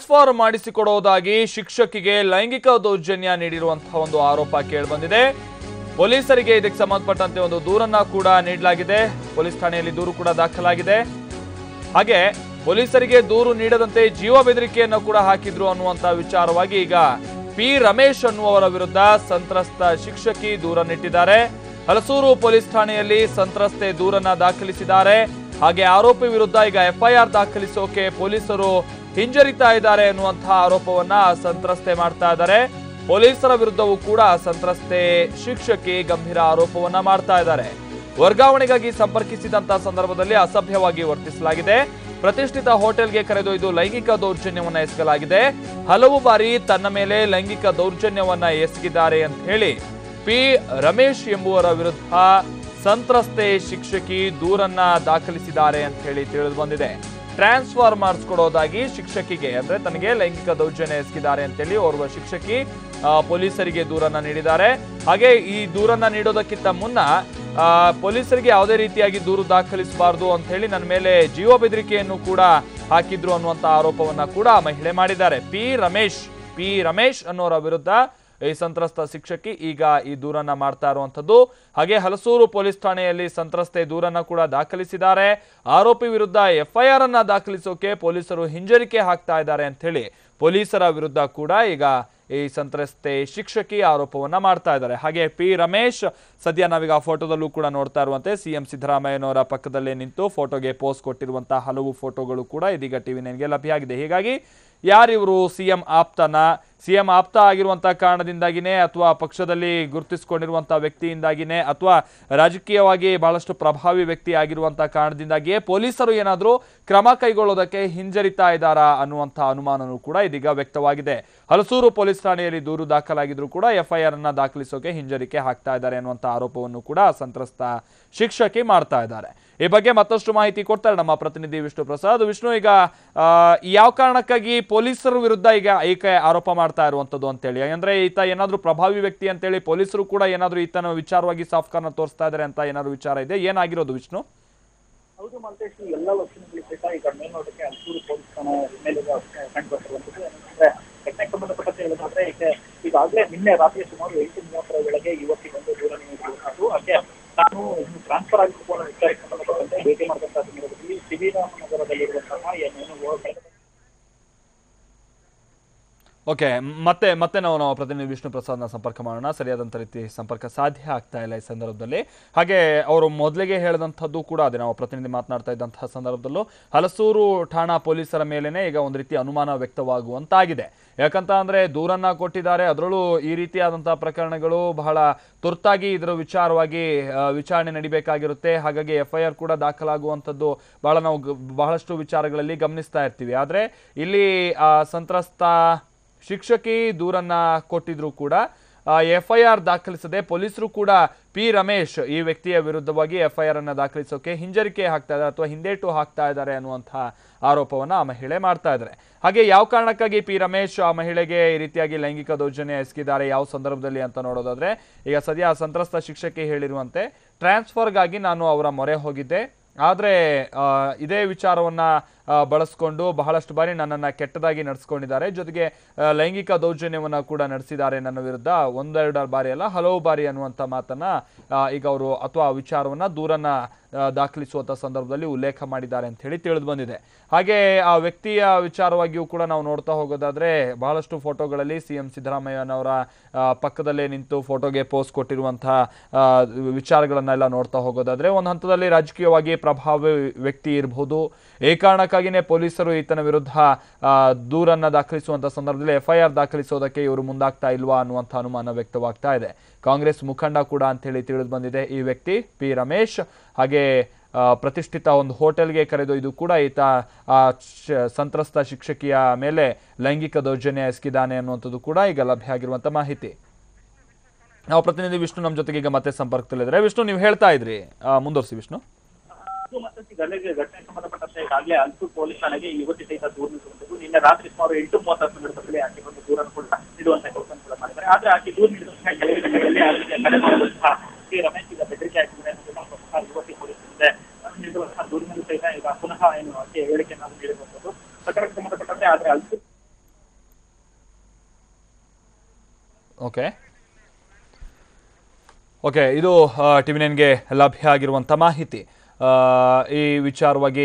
Transfer ಮಾಡಿಸಿಕೊಡುವುದಾಗಿ ಶಿಕ್ಷಕಿಗೆ ಲೈಂಗಿಕ ದೌರ್ಜನ್ಯ ನೀಡಿರುವಂತಹ ಒಂದು ಆರೋಪ ಕೇಳಿಬಂದಿದೆ. ಪೊಲೀಸರಿಗೆ ಇದಕ್ಕೆ ಸಂಬಂಧಪಟ್ಟಂತೆ ಒಂದು ದೂರನ್ನ ಕೂಡ ನೀಡಲಾಗಿದೆ. ಪೊಲೀಸ್ ಠಾಣೆಯಲ್ಲಿ ದೂರು ಕೂಡ ದಾಖಲಾಗಿದೆ. ಹಾಗೆ ಪೊಲೀಸರಿಗೆ ದೂರು ನೀಡದಂತೆ ಜೀವ ಬೆದರಿಕೆಯನ್ನು ಕೂಡ ಹಾಕಿದ್ರು ಅನ್ನುವಂತ ವಿಚಾರವಾಗಿ ಈಗ ಪಿ ರಮೇಶ್ ಅನ್ನುವರ ವಿರುದ್ಧ ಸಂತ್ರಸ್ತ ಶಿಕ್ಷಕಿ ದೂರನ್ನಿಟ್ಟಿದ್ದಾರೆ. ಹಲಸೂರು ಪೊಲೀಸ್ ಠಾಣೆಯಲ್ಲಿ ಸಂತ್ರಸ್ತೆ ದೂರನ್ನ ದಾಖಲಿಸಿದ್ದಾರೆ. ಹಾಗೆ ಆರೋಪಿ ವಿರುದ್ಧ ಈಗ ಎಫ್ಐಆರ್ ದಾಖಲಿಸೋಕೆ ಪೊಲೀಸರು ಹಿಂಜರಿತಾ ಇದ್ದಾರೆ ಎನ್ನುವಂತಹ ಆರೋಪವನ್ನ ಸಂತ್ರಸ್ತೆ ಮಾಡ್ತಾ ಇದ್ದಾರೆ. ಪೊಲೀಸರ ವಿರುದ್ಧವೂ ಕೂಡ ಸಂತ್ರಸ್ತೆ ಶಿಕ್ಷಕಿ ಗಂಭೀರ ಆರೋಪವನ್ನ ಮಾಡ್ತಾ ಇದ್ದಾರೆ. ವರ್ಗಾವಣೆಗಾಗಿ ಸಂಪರ್ಕಿಸಿದಂತಹ ಸಂದರ್ಭದಲ್ಲಿ ಅಸಭ್ಯವಾಗಿ ವರ್ತಿಸಲಾಗಿದೆ. ಪ್ರತಿಷ್ಠಿತ ಹೋಟೆಲ್ಗೆ ಕರೆದೊಯ್ದು ಲೈಂಗಿಕ ದೌರ್ಜನ್ಯವನ್ನ ಎಸಗಲಾಗಿದೆ. ಹಲವು ಬಾರಿ ತನ್ನ ಮೇಲೆ ಲೈಂಗಿಕ ದೌರ್ಜನ್ಯವನ್ನ ಎಸಗಿದ್ದಾರೆ ಅಂತ ಹೇಳಿ ಪಿ ರಮೇಶ್ ಎಂಬುವರ ವಿರುದ್ಧ ಸಂತ್ರಸ್ತೆ ಶಿಕ್ಷಕಿ ದೂರನ್ನ ದಾಖಲಿಸಿದ್ದಾರೆ ಅಂತ ಹೇಳಿ ತಿಳಿದು ಬಂದಿದೆ. ಟ್ರಾನ್ಸ್ಫರ್ ಮಾಡಿಸ್ಕೊಡೋದಾಗಿ ಶಿಕ್ಷಕಿಗೆ ಅಂದ್ರೆ ತನಗೆ ಲೈಂಗಿಕ ದೌರ್ಜನ್ಯ ಎಸಗಿದ್ದಾರೆ ಅಂತೇಳಿ ಓರ್ವ ಶಿಕ್ಷಕಿ ಪೊಲೀಸರಿಗೆ ದೂರನ್ನ ನೀಡಿದ್ದಾರೆ. ಹಾಗೆ ಈ ದೂರನ್ನ ನೀಡೋದಕ್ಕಿಂತ ಮುನ್ನ ಪೊಲೀಸರಿಗೆ ಯಾವುದೇ ರೀತಿಯಾಗಿ ದೂರು ದಾಖಲಿಸಬಾರದು ಅಂತ ಹೇಳಿ ನನ್ನ ಮೇಲೆ ಜೀವ ಬೆದರಿಕೆಯನ್ನು ಕೂಡ ಹಾಕಿದ್ರು ಅನ್ನುವಂತ ಆರೋಪವನ್ನ ಕೂಡ ಮಹಿಳೆ ಮಾಡಿದ್ದಾರೆ. ಪಿ ರಮೇಶ್ ಅನ್ನೋರ ವಿರುದ್ಧ ಈ ಸಂತ್ರಸ್ತ ಶಿಕ್ಷಕಿ ಈಗ ಈ ದೂರನ್ನ ಮಾಡ್ತಾ ಇರುವಂತದ್ದು. ಹಾಗೆ ಹಲಸೂರು ಪೊಲೀಸ್ ಠಾಣೆಯಲ್ಲಿ ಸಂತ್ರಸ್ತೆ ದೂರನ್ನ ಕೂಡ ದಾಖಲಿಸಿದ್ದಾರೆ. ಆರೋಪಿ ವಿರುದ್ಧ ಎಫ್ಐಆರ್ ಅನ್ನ ದಾಖಲಿಸೋಕೆ ಪೊಲೀಸರು ಹಿಂಜರಿಕೆ ಹಾಕ್ತಾ ಇದ್ದಾರೆ ಅಂತ ಹೇಳಿ ಪೊಲೀಸರ ವಿರುದ್ಧ ಕೂಡ ಈಗ ಈ ಸಂತ್ರಸ್ತೆ ಶಿಕ್ಷಕಿ ಆರೋಪವನ್ನ ಮಾಡ್ತಾ ಇದ್ದಾರೆ. ಹಾಗೆ ಪಿ ರಮೇಶ್ ಸದ್ಯ ನಾವೀಗ ಫೋಟೋದಲ್ಲೂ ಕೂಡ ನೋಡ್ತಾ ಇರುವಂತೆ ಸಿಎಂ ಸಿದ್ದರಾಮಯ್ಯನವರ ಪಕ್ಕದಲ್ಲೇ ನಿಂತು ಫೋಟೋಗೆ ಪೋಸ್ಟ್ ಕೊಟ್ಟಿರುವಂತಹ ಹಲವು ಫೋಟೋಗಳು ಕೂಡ ಇದೀಗ TV9ಗೆ ಲಭ್ಯ ಆಗಿದೆ. ಹೀಗಾಗಿ ಯಾರಿವರು ಸಿಎಂ ಆಪ್ತ ಆಗಿರುವಂತಹ ಕಾರಣದಿಂದಾಗಿನೇ ಅಥವಾ ಪಕ್ಷದಲ್ಲಿ ಗುರುತಿಸಿಕೊಂಡಿರುವಂತಹ ವ್ಯಕ್ತಿಯಿಂದಾಗಿನೇ ಅಥವಾ ರಾಜಕೀಯವಾಗಿ ಬಹಳಷ್ಟು ಪ್ರಭಾವಿ ವ್ಯಕ್ತಿ ಆಗಿರುವಂತಹ ಕಾರಣದಿಂದಾಗಿಯೇ ಪೊಲೀಸರು ಏನಾದರೂ ಕ್ರಮ ಕೈಗೊಳ್ಳೋದಕ್ಕೆ ಹಿಂಜರಿತಾ ಇದ್ದಾರಾ ಅನ್ನುವಂತಹ ಅನುಮಾನನೂ ಕೂಡ ಇದೀಗ ವ್ಯಕ್ತವಾಗಿದೆ. ಹಲಸೂರು ಪೊಲೀಸ್ ಠಾಣೆಯಲ್ಲಿ ದೂರು ದಾಖಲಾಗಿದ್ರು ಕೂಡ ಎಫ್ಐಆರ್ ಅನ್ನ ದಾಖಲಿಸೋಕೆ ಹಿಂಜರಿಕೆ ಹಾಕ್ತಾ ಇದ್ದಾರೆ ಅನ್ನುವಂಥ ಆರೋಪವನ್ನು ಕೂಡ ಸಂತ್ರಸ್ತ ಶಿಕ್ಷಕಿ ಮಾಡ್ತಾ ಇದ್ದಾರೆ. ಈ ಬಗ್ಗೆ ಮತ್ತಷ್ಟು ಮಾಹಿತಿ ಕೊಡ್ತಾರೆ ನಮ್ಮ ಪ್ರತಿನಿಧಿ ವಿಷ್ಣು ಪ್ರಸಾದ್. ವಿಷ್ಣು, ಈಗ ಯಾವ ಕಾರಣಕ್ಕಾಗಿ ಪೊಲೀಸರ ವಿರುದ್ಧ ಈಗ ಈಕೆ ಆರೋಪ ಮಾಡ್ತಾ ಇರುವಂತದ್ದು ಅಂತೇಳಿ, ಅಂದ್ರೆ ಈತ ಏನಾದ್ರೂ ಪ್ರಭಾವಿ ವ್ಯಕ್ತಿ ಅಂತೇಳಿ ಪೊಲೀಸರು ಕೂಡ ಏನಾದ್ರೂ ಈತನ ವಿಚಾರವಾಗಿ ಸಾಫ್ಟ್ ಕಾರ್ನ ತೋರಿಸ್ತಾ ಇದ್ದಾರೆ ಅಂತ ಏನಾದ್ರು ವಿಚಾರ ಇದೆ? ಏನಾಗಿರೋದು ವಿಷ್ಣು? ಹೌದು ಮಲ್ತೇಶ್, ಎಲ್ಲ ಲಕ್ಷಣಗಳು ಸಹಿತ ಈಗ ಮೇಲ್ನೋಟಕ್ಕೆ ಹಲಸೂರು ಪೊಲೀಸ್ ಠಾಣೆ ಮೇಲೆ ಕಂಡು ಬರ್ತಿರುವಂತದ್ದು. ಅಂದ್ರೆ ಘಟನೆಗೆ ಸಂಬಂಧಪಟ್ಟಂತೆ ಹೇಳೋದಾದ್ರೆ ಈಗಾಗಲೇ ನಿನ್ನೆ ರಾತ್ರಿ ಸುಮಾರು 8:30 ವೇಳೆಗೆ ಯುವತಿ ಒಂದು ದೂರ ನೀಡಿರುವುದು. ಹಾಗೆ ನಾನು ಟ್ರಾನ್ಸ್ಫರ್ ಆಗಿರುವ ವಿಚಾರಕ್ಕೆ ಸಂಬಂಧಪಟ್ಟಂತೆ ಭೇಟಿ ಮಾಡಿದಂತಹ ಸಂದರ್ಭದಲ್ಲಿ ಸಿವಿರಾಮನಗರದಲ್ಲಿರುವಂತಹ ಓಕೆ, ಮತ್ತೆ ನಾವು ಪ್ರತಿನಿಧಿ ವಿಷ್ಣು ಪ್ರಸಾದ್ನ ಸಂಪರ್ಕ ಮಾಡೋಣ. ಸರಿಯಾದಂಥ ರೀತಿ ಸಂಪರ್ಕ ಸಾಧ್ಯ ಆಗ್ತಾ ಇಲ್ಲ ಈ ಸಂದರ್ಭದಲ್ಲಿ. ಹಾಗೆ ಅವರು ಮೊದಲಿಗೆ ಹೇಳಿದಂಥದ್ದು ಕೂಡ ಅದೇ, ನಾವು ಪ್ರತಿನಿಧಿ ಮಾತನಾಡ್ತಾ ಇದ್ದಂತಹ ಸಂದರ್ಭದಲ್ಲೂ ಹಲಸೂರು ಠಾಣಾ ಪೊಲೀಸರ ಮೇಲೇನೆ ಈಗ ಒಂದು ರೀತಿ ಅನುಮಾನ ವ್ಯಕ್ತವಾಗುವಂತಾಗಿದೆ. ಯಾಕಂತ ಅಂದ್ರೆ ದೂರನ್ನ ಕೊಟ್ಟಿದ್ದಾರೆ, ಅದರಲ್ಲೂ ಈ ರೀತಿಯಾದಂತಹ ಪ್ರಕರಣಗಳು ಬಹಳ ತುರ್ತಾಗಿ ಇದರ ವಿಚಾರವಾಗಿ ವಿಚಾರಣೆ ನಡಿಬೇಕಾಗಿರುತ್ತೆ. ಹಾಗಾಗಿ ಎಫ್ಐಆರ್ ಕೂಡ ದಾಖಲಾಗುವಂಥದ್ದು ನಾವು ಬಹಳಷ್ಟು ವಿಚಾರಗಳಲ್ಲಿ ಗಮನಿಸ್ತಾ ಇರ್ತೀವಿ. ಆದ್ರೆ ಇಲ್ಲಿ ಸಂತ್ರಸ್ತ ಶಿಕ್ಷಕಿ ದೂರನ್ನ ಕೊಟ್ಟಿದ್ರು ಕೂಡ ಎಫ್ಐಆರ್ ದಾಖಲಿಸದೆ ಪೊಲೀಸರು ಕೂಡ ಪಿ ರಮೇಶ್ ಈ ವ್ಯಕ್ತಿಯ ವಿರುದ್ಧವಾಗಿ ಎಫ್ಐಆರ್ ಅನ್ನ ದಾಖಲಿಸೋಕೆ ಹಿಂಜರಿಕೆ ಹಾಕ್ತಾ ಇದ್ದಾರೆ ಅಥವಾ ಹಿಂದೇಟು ಹಾಕ್ತಾ ಇದ್ದಾರೆ ಅನ್ನುವಂತಹ ಆರೋಪವನ್ನ ಆ ಮಹಿಳೆ ಮಾಡ್ತಾ ಇದ್ದಾರೆ. ಹಾಗೆ ಯಾವ ಕಾರಣಕ್ಕಾಗಿ ಪಿ ರಮೇಶ್ ಆ ಮಹಿಳೆಗೆ ಈ ರೀತಿಯಾಗಿ ಲೈಂಗಿಕ ದೌರ್ಜನ್ಯ ಎಸಗಿದ್ದಾರೆ, ಯಾವ ಸಂದರ್ಭದಲ್ಲಿ ಅಂತ ನೋಡೋದಾದ್ರೆ, ಈಗ ಸದ್ಯ ಸಂತ್ರಸ್ತ ಶಿಕ್ಷಕಿ ಹೇಳಿರುವಂತೆ ಟ್ರಾನ್ಸ್ಫರ್ಗಾಗಿ ನಾನು ಅವರ ಮೊರೆ ಹೋಗಿದ್ದೆ, ಆದರೆ ಇದೇ ವಿಚಾರವನ್ನ ಬಳಸ್ಕೊಂಡು ಬಹಳಷ್ಟು ಬಾರಿ ನನ್ನನ್ನು ಕೆಟ್ಟದಾಗಿ ನಡೆಸ್ಕೊಂಡಿದ್ದಾರೆ, ಜೊತೆಗೆ ಲೈಂಗಿಕ ದೌರ್ಜನ್ಯವನ್ನ ಕೂಡ ನಡೆಸಿದ್ದಾರೆ ನನ್ನ ವಿರುದ್ಧ, ಒಂದೆರಡು ಬಾರಿ ಅಲ್ಲ ಹಲವು ಬಾರಿ ಅನ್ನುವಂಥ ಮಾತನ್ನ ಈಗ ಅವರು ಅಥವಾ ವಿಚಾರವನ್ನ ದೂರನ್ನ ದಾಖಲಿಸುವಂಥ ಸಂದರ್ಭದಲ್ಲಿ ಉಲ್ಲೇಖ ಮಾಡಿದ್ದಾರೆ ಅಂತ ಹೇಳಿ ತಿಳಿದು ಬಂದಿದೆ. ಹಾಗೆ ಆ ವ್ಯಕ್ತಿಯ ವಿಚಾರವಾಗಿಯೂ ಕೂಡ ನಾವು ನೋಡ್ತಾ ಹೋಗೋದಾದ್ರೆ ಬಹಳಷ್ಟು ಫೋಟೋಗಳಲ್ಲಿ ಸಿಎಂ ಸಿದ್ದರಾಮಯ್ಯನವರ ಪಕ್ಕದಲ್ಲೇ ನಿಂತು ಫೋಟೋಗೆ ಪೋಸ್ಟ್ ಕೊಟ್ಟಿರುವಂತಹ ವಿಚಾರಗಳನ್ನೆಲ್ಲ ನೋಡ್ತಾ ಹೋಗೋದಾದ್ರೆ ಒಂದು ಹಂತದಲ್ಲಿ ರಾಜಕೀಯವಾಗಿ ಪ್ರಭಾವಿ ವ್ಯಕ್ತಿ ಇರಬಹುದು. ಈ ಕಾರಣಕ್ಕಾಗಿಯೇ ಪೊಲೀಸರು ಈತನ ವಿರುದ್ಧ ದೂರನ್ನ ದಾಖಲಿಸುವಂತ ಸಂದರ್ಭದಲ್ಲಿ ಎಫ್ಐಆರ್ ದಾಖಲಿಸೋದಕ್ಕೆ ಇವರು ಮುಂದಾಗ್ತಾ ಇಲ್ವಾ ಅನ್ನುವಂಥ ಅನುಮಾನ ವ್ಯಕ್ತವಾಗ್ತಾ ಇದೆ. ಕಾಂಗ್ರೆಸ್ ಮುಖಂಡ ಕೂಡ ಅಂತ ಹೇಳಿ ತಿಳಿದು ಬಂದಿದೆ ಈ ವ್ಯಕ್ತಿ ಪಿ ರಮೇಶ್. ಹಾಗೆ ಪ್ರತಿಷ್ಠಿತ ಒಂದು ಹೋಟೆಲ್ಗೆ ಕರೆದೊಯ್ದು ಕೂಡ ಈತ ಸಂತ್ರಸ್ತ ಶಿಕ್ಷಕಿಯ ಮೇಲೆ ಲೈಂಗಿಕ ದೌರ್ಜನ್ಯ ಎಸಗಿದ್ದಾನೆ ಅನ್ನುವಂಥದ್ದು ಕೂಡ ಈಗ ಲಭ್ಯ ಆಗಿರುವಂತ ಮಾಹಿತಿ. ನಾವು ಪ್ರತಿನಿಧಿ ವಿಷ್ಣು ನಮ್ಮ ಜೊತೆಗೆ ಈಗ ಮತ್ತೆ ಸಂಪರ್ಕದಲ್ಲಿದ್ದಾರೆ. ವಿಷ್ಣು, ನೀವು ಹೇಳ್ತಾ ಇದ್ರಿ, ಮುಂದುವರಿಸಿ ವಿಷ್ಣು. ಘಟನೆಗೆ ಸಂಬಂಧಪಟ್ಟಂತೆ ಈಗಾಗಲೇ ಹಲಸೂರು ಪೊಲೀಸ್ ಠಾಣೆಗೆ ಯುವತಿ ಸಹಿತ ದೂರು ನೀಡುವಂಥದ್ದು. ನಿನ್ನೆ ರಾತ್ರಿ ಸುಮಾರು 8:30 ಸಂದರ್ಭದಲ್ಲಿ ಆಕೆ ಒಂದು ದೂರನ್ನು ಕೂಡ ನೀಡುವಂತ ಕೆಲಸ ಕೂಡ ಮಾಡಿದ್ದಾರೆ. ಆದ್ರೆ ಆಕೆ ದೂರು ನೀಡಿದಂತಹ ಕೆಲವೇ ಗಂಟೆಗಳಲ್ಲಿ ಶ್ರೀ ರಮೇಶ್ ಈಗ ಬೆದರಿಕೆ ಹಾಕಿದ್ದಾರೆ ಅನ್ನೋದನ್ನ ಯುವತಿ ಪೊಲೀಸರಿಂದ ನೀಡುವಂತಹ ದೂರಿನಲ್ಲಿ ಸಹಿತ ಈಗ ಪುನಃ ಆಕೆ ಹೇಳಿಕೆಯನ್ನು ನೀಡಿರುವಂಥದ್ದು. ಪ್ರಕರಣಕ್ಕೆ ಸಂಬಂಧಪಟ್ಟಂತೆ ಆದ್ರೆ ಹಲಸೂರು ಓಕೆ ಓಕೆ ಇದು TV9ಗೆ ಲಭ್ಯ ಆಗಿರುವಂಥ ಮಾಹಿತಿ. ಈ ವಿಚಾರವಾಗಿ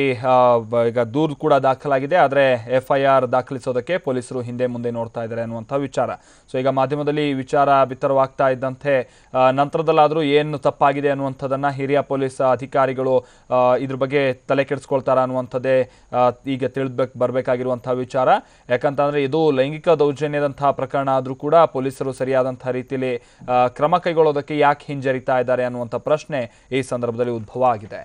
ಈಗ ದೂರು ಕೂಡ ದಾಖಲಾಗಿದೆ. ಆದರೆ FIR ದಾಖಲಿಸೋದಕ್ಕೆ ಪೊಲೀಸರು ಹಿಂದೆ ಮುಂದೆ ನೋಡ್ತಾ ಇದ್ದಾರೆ ಅನ್ನುವಂಥ ವಿಚಾರ. ಸೊ ಈಗ ಮಾಧ್ಯಮದಲ್ಲಿ ಈ ವಿಚಾರ ಬಿತ್ತರವಾಗ್ತಾ ಇದ್ದಂತೆ ನಂತರದಲ್ಲಾದರೂ ಏನು ತಪ್ಪಾಗಿದೆ ಅನ್ನುವಂಥದ್ದನ್ನು ಹಿರಿಯ ಪೊಲೀಸ್ ಅಧಿಕಾರಿಗಳು ಇದ್ರ ಬಗ್ಗೆ ತಲೆ ಕೆಡಿಸ್ಕೊಳ್ತಾರ ಅನ್ನುವಂಥದ್ದೇ ಈಗ ಬರಬೇಕಾಗಿರುವಂಥ ವಿಚಾರ. ಯಾಕಂತಂದರೆ ಇದು ಲೈಂಗಿಕ ದೌರ್ಜನ್ಯದಂಥ ಪ್ರಕರಣ ಆದರೂ ಕೂಡ ಪೊಲೀಸರು ಸರಿಯಾದಂಥ ರೀತಿಯಲ್ಲಿ ಕ್ರಮ ಕೈಗೊಳ್ಳೋದಕ್ಕೆ ಯಾಕೆ ಹಿಂಜರಿತಾ ಇದ್ದಾರೆ ಅನ್ನುವಂಥ ಪ್ರಶ್ನೆ ಈ ಸಂದರ್ಭದಲ್ಲಿ ಉದ್ಭವ ಆಗಿದೆ.